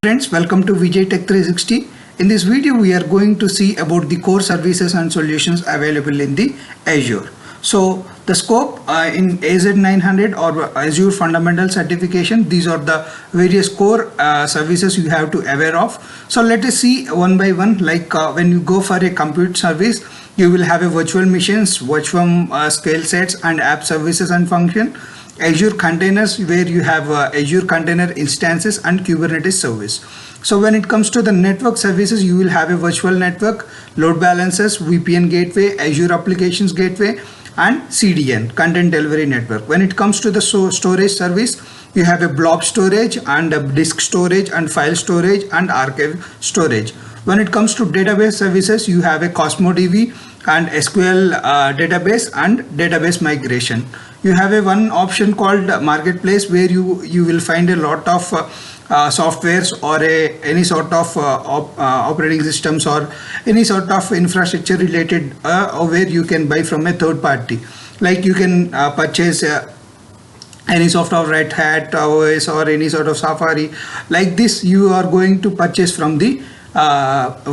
Friends, welcome to Vijay Tech 360. In this video, we are going to see about the core services and solutions available in the Azure. So the scope in AZ900 or Azure Fundamental Certification, these are the various core services you have to aware of. So let us see one by one. Like when you go for a compute service, you will have a virtual machines, virtual scale sets and app services and function. Azure containers, where you have Azure container instances and Kubernetes service. So when it comes to the network services, you will have a virtual network, load balancers, VPN gateway, Azure applications gateway, and CDN, content delivery network. When it comes to the storage service, you have a blob storage and a disk storage and file storage and archive storage. When it comes to database services, you have a Cosmo DB and SQL database and database migration. You have a one option called marketplace, where you will find a lot of softwares or any sort of operating systems or any sort of infrastructure related where you can buy from a third party. Like you can purchase any sort of Red Hat OS or any sort of Safari. Like this, you are going to purchase from the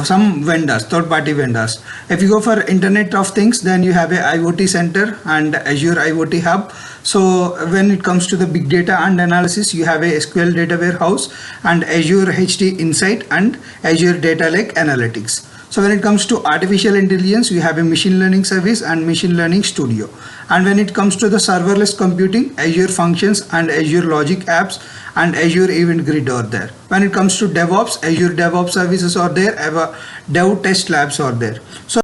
some vendors, third-party vendors. If you go for Internet of Things, then you have a IoT Center and Azure IoT Hub. So when it comes to the big data and analysis, you have a SQL data warehouse and Azure HD Insight and Azure Data Lake Analytics. So when it comes to artificial intelligence, you have a machine learning service and machine learning studio. And when it comes to the serverless computing, Azure Functions and Azure Logic Apps and Azure Event Grid are there. When it comes to DevOps, Azure DevOps services are there, Dev Test Labs are there. So